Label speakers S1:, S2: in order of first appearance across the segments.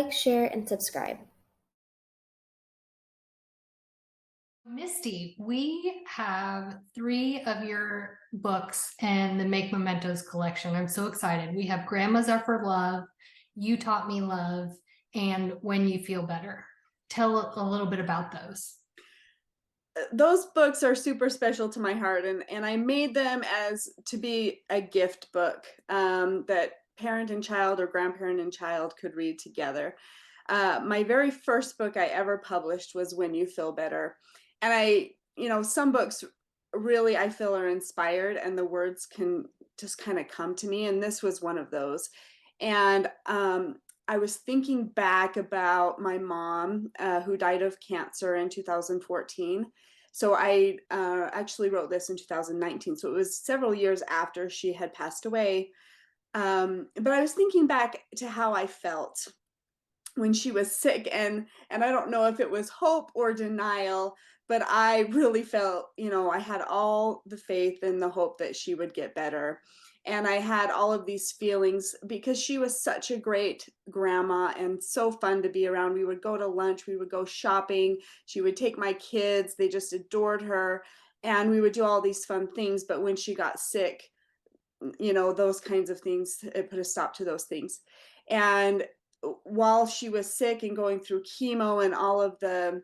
S1: like, share, and subscribe.
S2: Misty, we have 3 of your books in the Make Mementos collection. I'm so excited. We have Grandmas Are for Love, You Taught Me Love, and When You Feel Better. Tell a little bit about those.
S3: Those books are super special to my heart, and I made them as to be a gift book that parent and child or grandparent and child could read together. My very first book I ever published was When You Feel Better. And some books really I feel are inspired and the words can just kind of come to me. And this was one of those. And I was thinking back about my mom who died of cancer in 2014. So I actually wrote this in 2019. So it was several years after she had passed away. But I was thinking back to how I felt when she was sick, and I don't know if it was hope or denial, but I really felt, I had all the faith and the hope that she would get better. And I had all of these feelings because she was such a great grandma and so fun to be around. We would go to lunch, we would go shopping, she would take my kids, they just adored her, and we would do all these fun things. But when she got sick, those kinds of things, it put a stop to those things. And while she was sick and going through chemo and all of the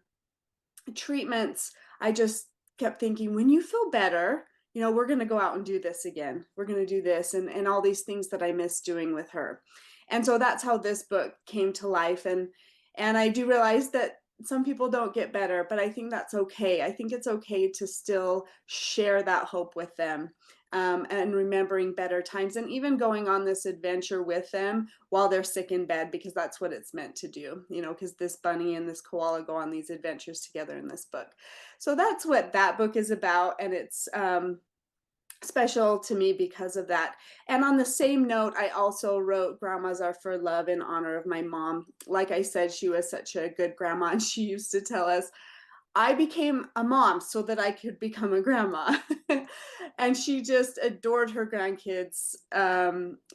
S3: treatments, I just kept thinking, when you feel better, we're going to go out and do this again. We're going to do this and all these things that I miss doing with her. And so that's how this book came to life. And I do realize that some people don't get better, but I think that's okay. I think it's okay to still share that hope with them, and remembering better times and even going on this adventure with them while they're sick in bed, because that's what it's meant to do, because this bunny and this koala go on these adventures together in this book. So that's what that book is about, and it's special to me because of that. And on the same note, I also wrote Grandmas Are for Love in honor of my mom. Like I said, she was such a good grandma, and she used to tell us, I became a mom so that I could become a grandma. And she just adored her grandkids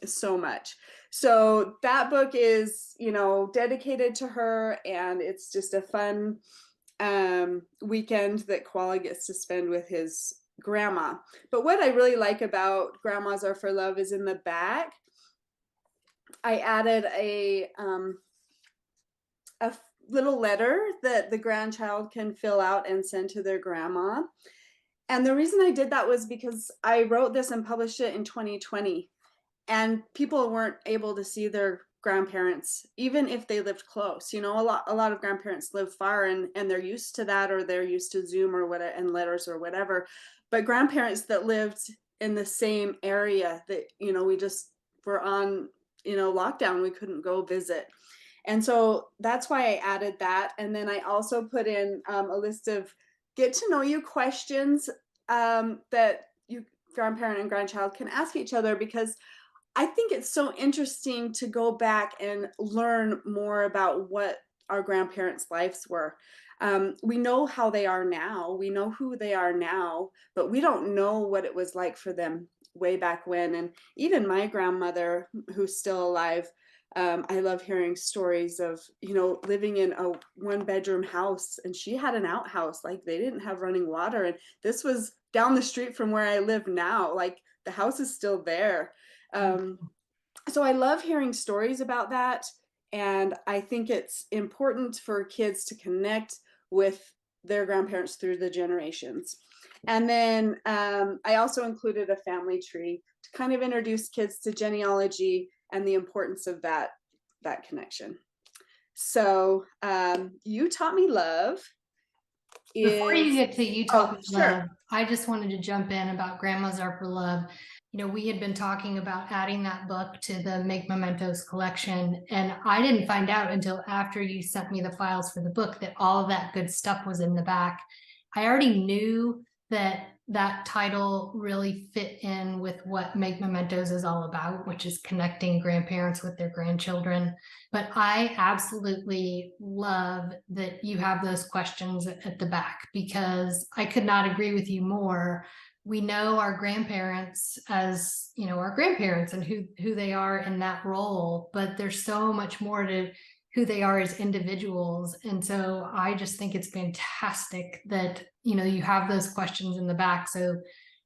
S3: so much. So that book is, dedicated to her, and it's just a fun weekend that Koala gets to spend with his grandma. But what I really like about Grandmas Are for Love is in the back, I added a little letter that the grandchild can fill out and send to their grandma. And the reason I did that was because I wrote this and published it in 2020, and people weren't able to see their grandparents even if they lived close. A lot of grandparents live far, and they're used to that, or they're used to Zoom or whatever and letters or whatever. But grandparents that lived in the same area that we just were on lockdown, we couldn't go visit. And so that's why I added that. And then I also put in a list of get to know you questions that you grandparent and grandchild can ask each other, because I think it's so interesting to go back and learn more about what our grandparents' lives were. We know how they are now, we know who they are now, but we don't know what it was like for them way back when. And even my grandmother, who's still alive, I love hearing stories of, living in a 1-bedroom house, and she had an outhouse. Like, they didn't have running water. And this was down the street from where I live now. Like, the house is still there. So I love hearing stories about that. And I think it's important for kids to connect with their grandparents through the generations. And then I also included a family tree to kind of introduce kids to genealogy and the importance of that connection. So You Taught Me Love
S2: Before you
S3: is,
S2: get to You
S3: oh,
S2: Taught Me
S3: sure.
S2: Love, I just wanted to jump in about Grandmas Are for Love. We had been talking about adding that book to the Make Mementos collection, and I didn't find out until after you sent me the files for the book that all of that good stuff was in the back. I already knew that that title really fit in with what Make Mementos is all about, which is connecting grandparents with their grandchildren. But I absolutely love that you have those questions at the back, because I could not agree with you more. We know our grandparents as, our grandparents and who they are in that role, but there's so much more to who they are as individuals. And so I just think it's fantastic that, you have those questions in the back so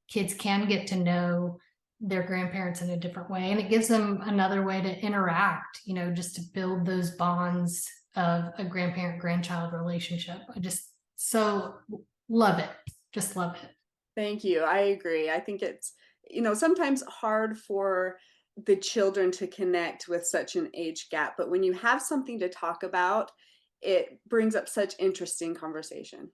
S2: kids can get to know their grandparents in a different way. And it gives them another way to interact, just to build those bonds of a grandparent-grandchild relationship. I just so love it. Just love it.
S3: Thank you. I agree. I think it's, sometimes hard for the children to connect with such an age gap, but when you have something to talk about, it brings up such interesting conversation.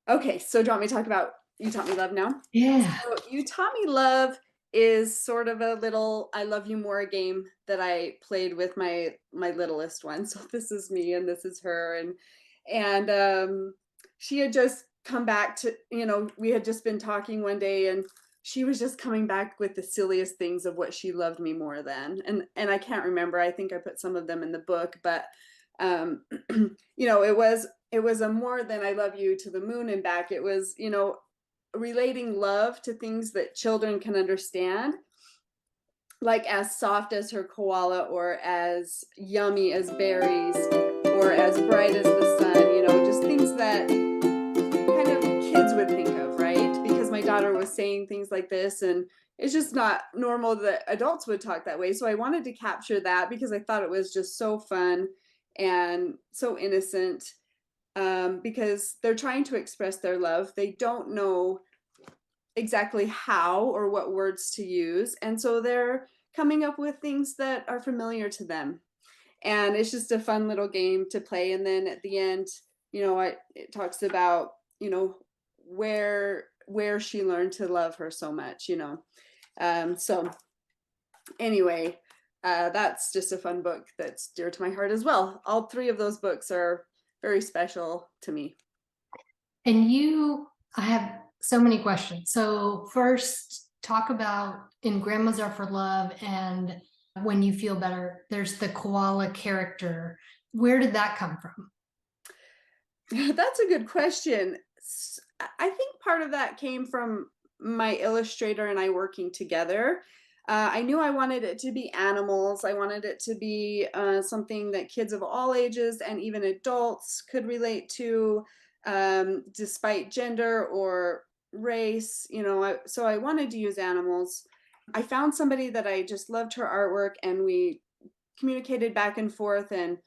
S3: Okay, so do you want me to talk about You Taught Me Love now?
S2: Yeah.
S3: So You Taught Me Love is sort of a little I Love You More game that I played with my littlest one. So this is me and this is her, and she had just come back to, we had just been talking one day, and she was just coming back with the silliest things of what she loved me more than. And I can't remember. I think I put some of them in the book, but it was a more than I love you to the moon and back. It was, relating love to things that children can understand, like as soft as her koala, or as yummy as berries, or as bright as the sun, just things that kind of kids would think of, right? Because my daughter was saying things like this, and it's just not normal that adults would talk that way. So I wanted to capture that because I thought it was just so fun and so innocent, because they're trying to express their love. They don't know exactly how or what words to use. And so they're coming up with things that are familiar to them. And it's just a fun little game to play. And then at the end, it talks about, where she learned to love her so much, so anyway, that's just a fun book that's dear to my heart as well. All three of those books are very special to me.
S2: And I have so many questions. So first, talk about in Grandmas Are for Love and When You Feel Better, there's the koala character. Where did that come from?
S3: That's a good question. I think part of that came from my illustrator and I working together. I knew I wanted it to be animals. I wanted it to be something that kids of all ages and even adults could relate to, despite gender or race. So I wanted to use animals. I found somebody that I just loved her artwork, and we communicated back and forth, and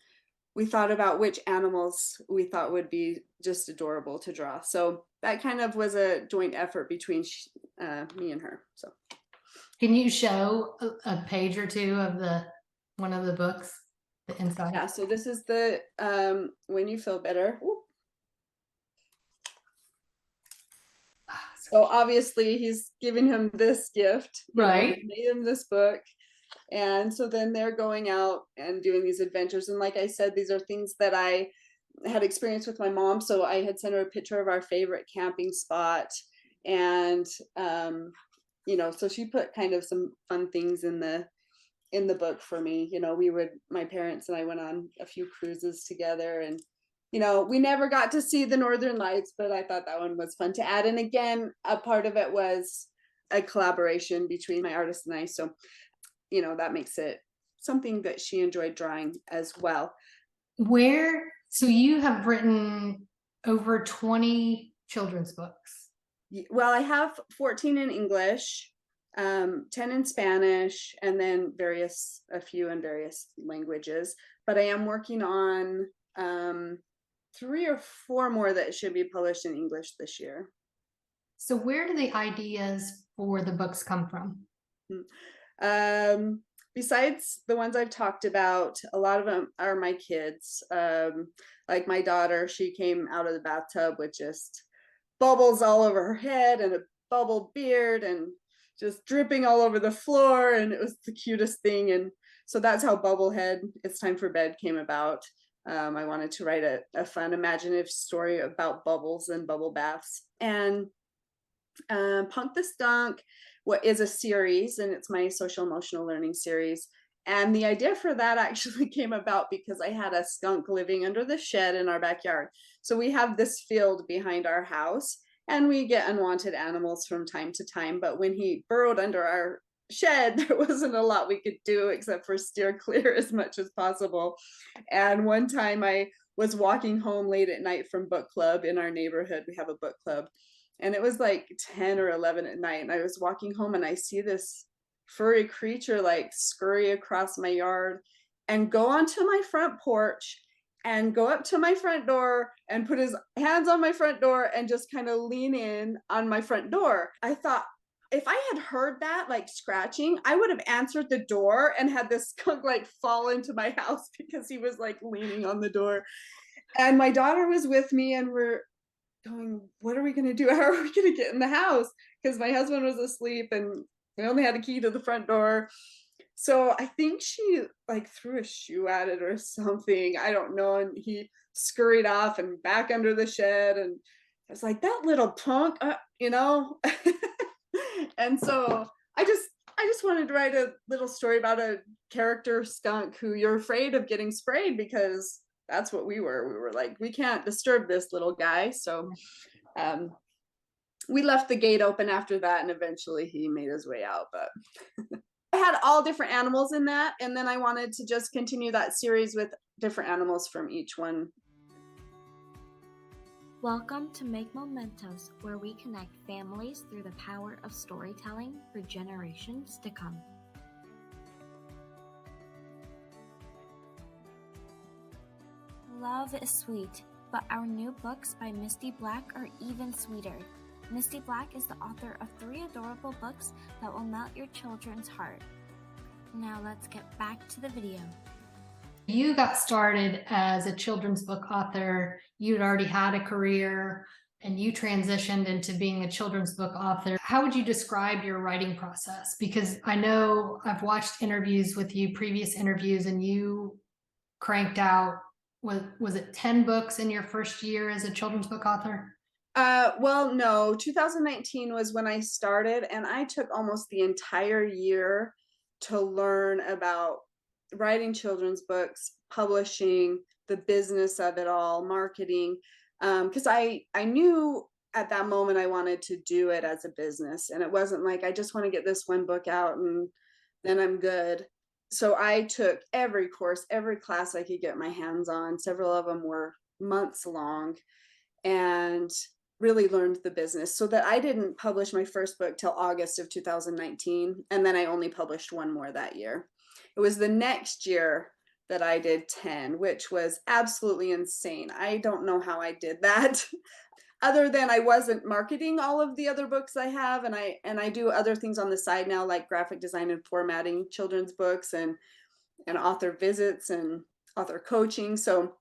S3: we thought about which animals we thought would be just adorable to draw. So that kind of was a joint effort between me and her. So
S2: Can you show a page or two of one of the books, the inside?
S3: yeah, so this is the When You Feel Better. Ooh. So obviously he's giving him this gift,
S2: Right.
S3: made him this book. And so then they're going out and doing these adventures. And like I said, these are things that I had experience with my mom. So I had sent her a picture of our favorite camping spot. And, so she put kind of some fun things in the book for me. My parents and I went on a few cruises together, and we never got to see the Northern Lights, but I thought that one was fun to add. And again, a part of it was a collaboration between my artist and I. So, that makes it something that she enjoyed drawing as well.
S2: So you have written over 20 children's books.
S3: Well, I have 14 in English, 10 in Spanish, and then a few in various languages. But I am working on 3 or 4 more that should be published in English this year.
S2: So where do the ideas for the books come from?
S3: Besides the ones I've talked about, a lot of them are my kids. Like my daughter, she came out of the bathtub with just bubbles all over her head and a bubble beard and just dripping all over the floor, and it was the cutest thing. And so that's how Bubblehead, It's Time for Bed came about. I wanted to write a fun imaginative story about bubbles and bubble baths. And Punk the Skunk, what is a series, and it's my social emotional learning series. And the idea for that actually came about because I had a skunk living under the shed in our backyard. So we have this field behind our house, and we get unwanted animals from time to time. But when he burrowed under our shed, there wasn't a lot we could do except for steer clear as much as possible. And one time I was walking home late at night from book club in our neighborhood. We have a book club. And it was like 10 or 11 at night. And I was walking home and I see this furry creature like scurry across my yard and go onto my front porch and go up to my front door and put his hands on my front door and just kind of lean in on my front door. I thought, if I had heard that like scratching, I would have answered the door and had this skunk like fall into my house because he was like leaning on the door. And my daughter was with me and we're going, what are we going to do? How are we going to get in the house? Because my husband was asleep and we only had a key to the front door. So I think she like threw a shoe at it or something. I don't know. And he scurried off and back under the shed. And I was like, that little punk, you know? And so I just wanted to write a little story about a character skunk who you're afraid of getting sprayed because that's what we were. We were like, we can't disturb this little guy. So um, we left the gate open after that, and eventually he made his way out. But I had all different animals in that, and then I wanted to just continue that series with different animals from each one.
S1: Welcome to Make Mementos, where we connect families through the power of storytelling for generations to come. Love is sweet, but our new books by Misty Black are even sweeter. Misty Black is the author of 3 adorable books that will melt your children's heart. Now let's get back to the video.
S2: You got started as a children's book author. You'd already had a career and you transitioned into being a children's book author. How would you describe your writing process? Because I know I've watched interviews with you, previous interviews, and you cranked out, was it 10 books in your first year as a children's book author?
S3: Well, no, 2019 was when I started, and I took almost the entire year to learn about writing children's books, publishing, the business of it all, marketing, because I knew at that moment I wanted to do it as a business, and it wasn't like I just want to get this one book out and then I'm good. So I took every course, every class I could get my hands on. Several of them were months long, and really learned the business, so that I didn't publish my first book till August of 2019, and then I only published one more that year. It was the next year that I did 10, which was absolutely insane. I don't know how I did that. Other than I wasn't marketing all of the other books I have, and I do other things on the side now, like graphic design and formatting children's books, and author visits and author coaching. So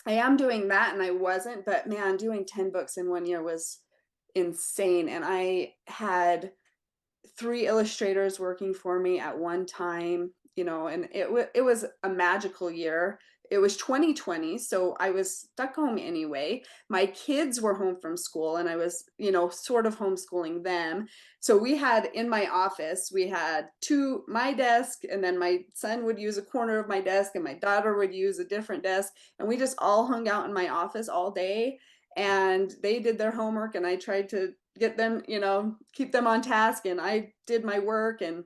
S3: I am doing that, and I wasn't, but man, doing 10 books in one year was insane. And I had 3 illustrators working for me at one time, you know, and it was a magical year. It was 2020, so I was stuck home anyway. My kids were home from school, and I was, you know, sort of homeschooling them. So we had, in my office, we had my desk, and then my son would use a corner of my desk, and my daughter would use a different desk, and we just all hung out in my office all day. And they did their homework, and I tried to get them, you know, keep them on task, and I did my work. And,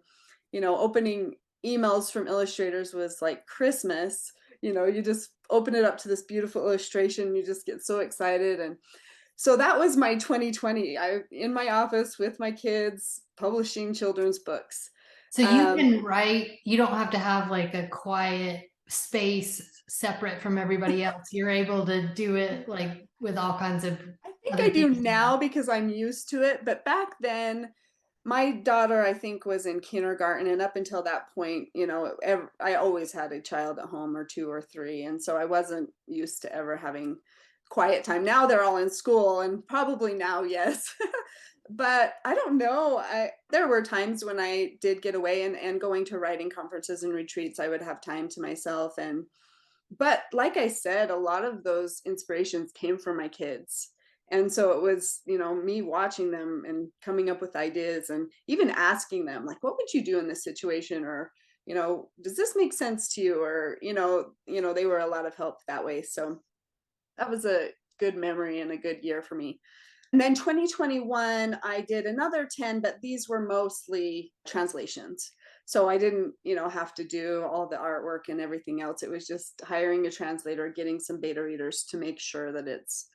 S3: you know, opening emails from illustrators was like Christmas. You know, you just open it up to this beautiful illustration, you just get so excited. And so that was my 2020. I in my office with my kids publishing children's books.
S2: So you can write, you don't have to have like a quiet space separate from everybody else. You're able to do it like with all kinds of
S3: I think
S2: other
S3: I do
S2: people.
S3: now because I'm used to it, but back then my daughter, I think, was in kindergarten, and up until that point, you know, I always had a child at home, or 2 or 3, and so I wasn't used to ever having quiet time. Now they're all in school, and probably now, yes. But I don't know. There were times when I did get away, and going to writing conferences and retreats, I would have time to myself. But like I said, a lot of those inspirations came from my kids. And so it was, you know, me watching them and coming up with ideas, and even asking them, like, what would you do in this situation? Or, you know, does this make sense to you? Or, they were a lot of help that way. So that was a good memory and a good year for me. And then 2021, I did another 10, but these were mostly translations. So I didn't, have to do all the artwork and everything else. It was just hiring a translator, getting some beta readers to make sure that it's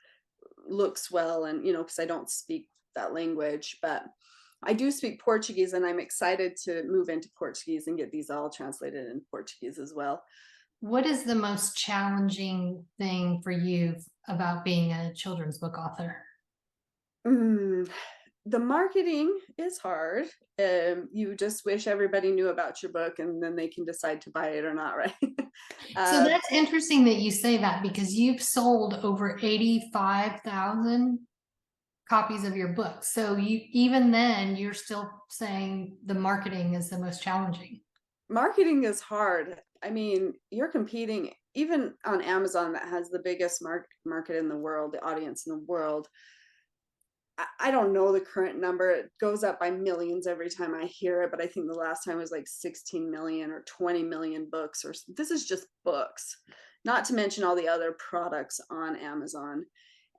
S3: looks well. And, because I don't speak that language, but I do speak Portuguese, and I'm excited to move into Portuguese and get these all translated in Portuguese as well.
S2: What is the most challenging thing for you about being a children's book author?
S3: The marketing is hard. You just wish everybody knew about your book, and then they can decide to buy it or not, right?
S2: So that's interesting that you say that, because you've sold over 85,000 copies of your book. So even then, you're still saying the marketing is the most challenging.
S3: Marketing is hard. I mean, you're competing even on Amazon, that has the biggest market in the world, the audience in the world. I don't know the current number. It goes up by millions every time I hear it, but I think the last time was like 16 million or 20 million books, or this is just books, not to mention all the other products on Amazon.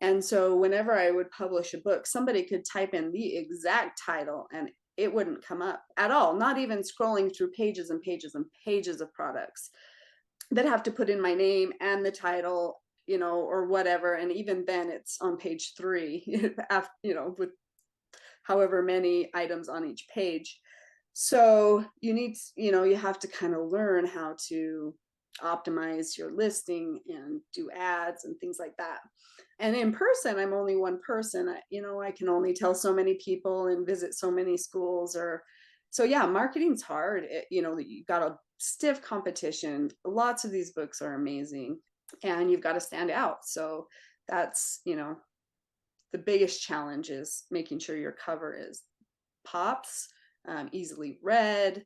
S3: And so whenever I would publish a book, somebody could type in the exact title and it wouldn't come up at all, not even scrolling through pages and pages and pages of products that have to put in my name and the title, or whatever. And even then it's on page 3, with however many items on each page. So you have to kind of learn how to optimize your listing and do ads and things like that. And in person, I'm only one person. I can only tell so many people and visit so many schools. So yeah, marketing's hard. You got a stiff competition. Lots of these books are amazing, and you've got to stand out. So that's, the biggest challenge is making sure your cover pops, easily read,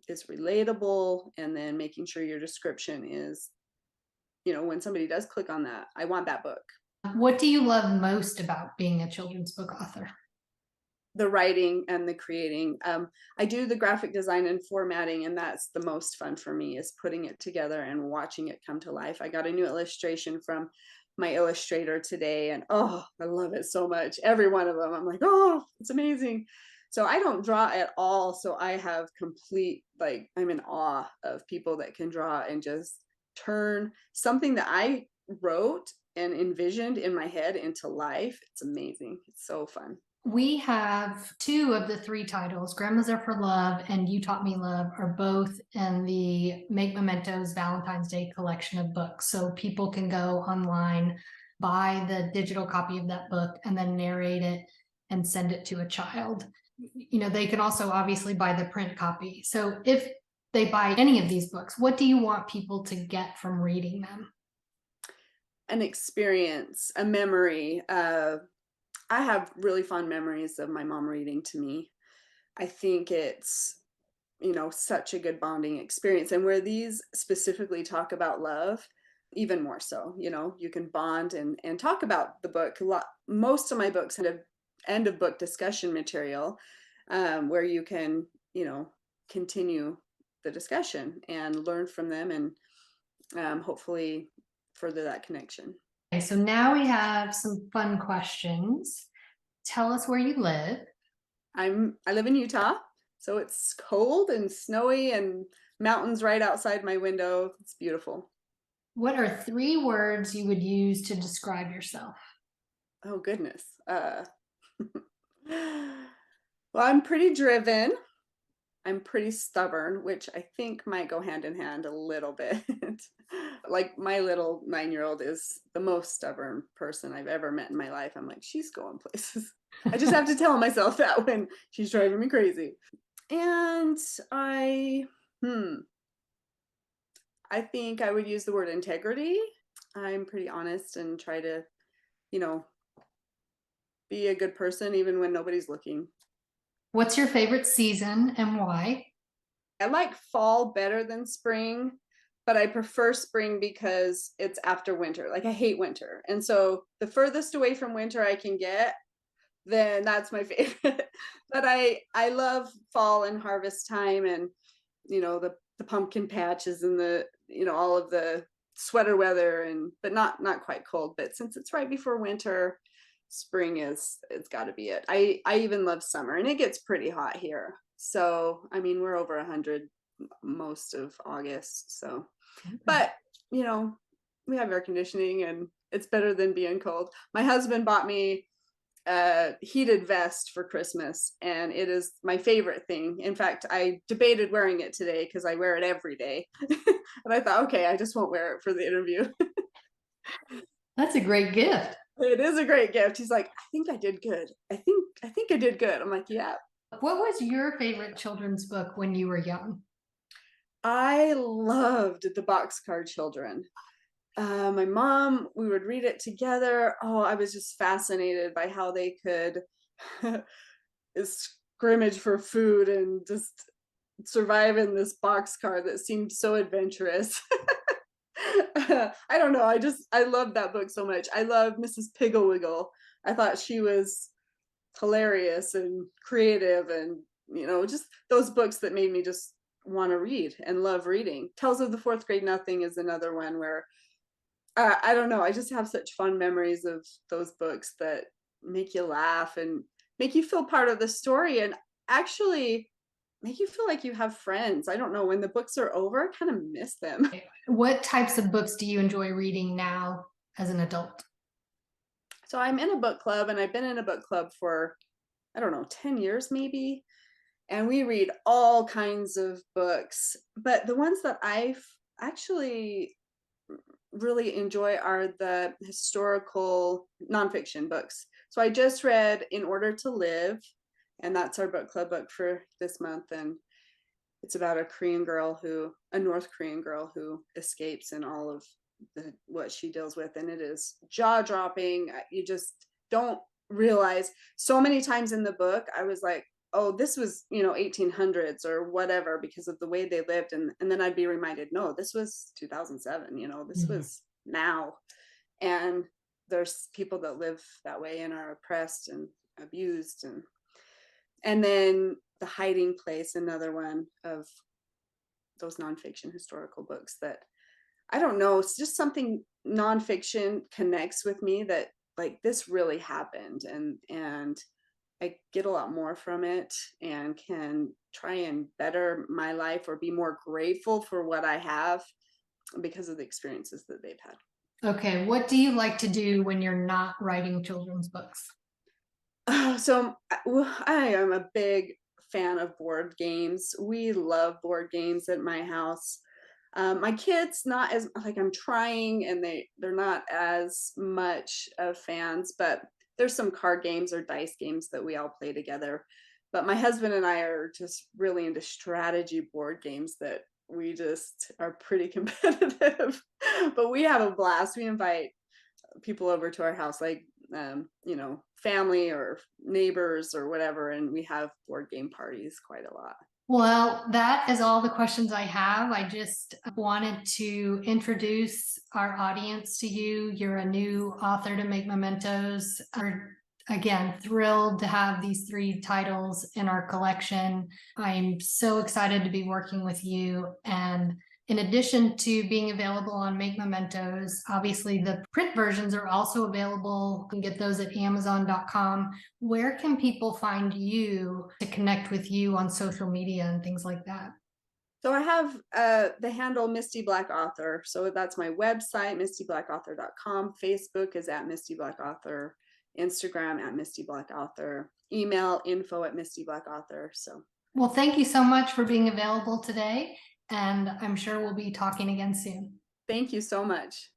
S3: is relatable, and then making sure your description is, when somebody does click on that, I want that book.
S2: What do you love most about being a children's book author?
S3: The writing and the creating. I do the graphic design and formatting, and that's the most fun for me, is putting it together and watching it come to life. I got a new illustration from my illustrator today, and I love it so much. Every one of them, I'm like, oh, it's amazing. So I don't draw at all. So I have I'm in awe of people that can draw and just turn something that I wrote and envisioned in my head into life. It's amazing. It's so fun.
S2: We have 2 of the 3 titles, Grandmas Are for Love and You Taught Me Love, are both in the Make Mementos Valentine's Day collection of books. So people can go online, buy the digital copy of that book, and then narrate it and send it to a child. They can also obviously buy the print copy. So if they buy any of these books, what do you want people to get from reading them?
S3: An experience, a memory. I have really fond memories of my mom reading to me. I think it's, such a good bonding experience. And where these specifically talk about love, even more so, you can bond and talk about the book. Most of my books have end of book discussion material, where you can, continue the discussion and learn from them, and hopefully further that connection.
S2: Okay, so now we have some fun questions. Tell us where you live.
S3: I live in Utah, so it's cold and snowy and mountains right outside my window. It's beautiful.
S2: What are 3 words you would use to describe yourself?
S3: Oh goodness. Well, I'm pretty driven. I'm pretty stubborn, which I think might go hand in hand a little bit. Like my little 9-year-old is the most stubborn person I've ever met in my life. I'm like, she's going places. I just have to tell myself that when she's driving me crazy. And I think I would use the word integrity. I'm pretty honest and try to, be a good person even when nobody's looking.
S2: What's your favorite season and why?
S3: I like fall better than spring, but I prefer spring because it's after winter. Like I hate winter. And so the furthest away from winter I can get, then that's my favorite. But I love fall and harvest time, and the pumpkin patches and the all of the sweater weather, but not quite cold. But since it's right before winter, spring it's got to be it. I even love summer, and it gets pretty hot here. So I mean, we're over 100 most of August. So, but you know, we have air conditioning, and it's better than being cold. My husband bought me a heated vest for Christmas, and it is my favorite thing. In fact, I debated wearing it today because I wear it every day. And I thought, okay, I just won't wear it for the interview.
S2: That's a great gift.
S3: It is a great gift. He's like, I think I did good. I think I did good. I'm like, yeah.
S2: What was your favorite children's book when you were young?
S3: I loved the Boxcar Children. My mom, we would read it together. Oh, I was just fascinated by how they could scrimmage for food and just survive in this boxcar that seemed so adventurous. I don't know. I love that book so much. I love Mrs. Pigglewiggle. I thought she was hilarious and creative, and just those books that made me just want to read and love reading. Tales of the Fourth Grade Nothing is another one where I don't know. I just have such fond memories of those books that make you laugh and make you feel part of the story, and actually make you feel like you have friends. I don't know, when the books are over, I kind of miss them.
S2: What types of books do you enjoy reading now as an adult?
S3: So I'm in a book club, and I've been in a book club for, I don't know, 10 years maybe. And we read all kinds of books. But the ones that I've actually really enjoy are the historical nonfiction books. So I just read In Order to Live, and that's our book club book for this month. And it's about a North Korean girl who escapes, and all of what she deals with. And it is jaw dropping. You just don't realize. So many times in the book, I was like, oh, this was 1800s or whatever, because of the way they lived, and then I'd be reminded, no, this was 2007. This was now. And there's people that live that way and are oppressed and abused. And then The Hiding Place, another one of those nonfiction historical books that, I don't know, it's just something nonfiction connects with me, that like, this really happened, and I get a lot more from it, and can try and better my life or be more grateful for what I have because of the experiences that they've had.
S2: Okay, what do you like to do when you're not writing children's books?
S3: So I am a big fan of board games. We love board games at my house. My kids, not as, like, I'm trying, and they're not as much of fans, but there's some card games or dice games that we all play together. But my husband and I are just really into strategy board games that we just are pretty competitive. But we have a blast. We invite people over to our house, like family or neighbors or whatever, and we have board game parties quite a lot.
S2: Well, that is all the questions I have. I just wanted to introduce our audience to you. You're a new author to Make Mementos. We're, again, thrilled to have these 3 titles in our collection. I'm so excited to be working with you. And in addition to being available on Make Mementos, obviously the print versions are also available. You can get those at Amazon.com. Where can people find you to connect with you on social media and things like that?
S3: So I have the handle Misty Black Author. So that's my website, mistyblackauthor.com. Facebook is at Misty Black Author. Instagram at Misty Black Author. Email info@mistyblackauthor. So,
S2: well, thank you so much for being available today. And I'm sure we'll be talking again soon.
S3: Thank you so much.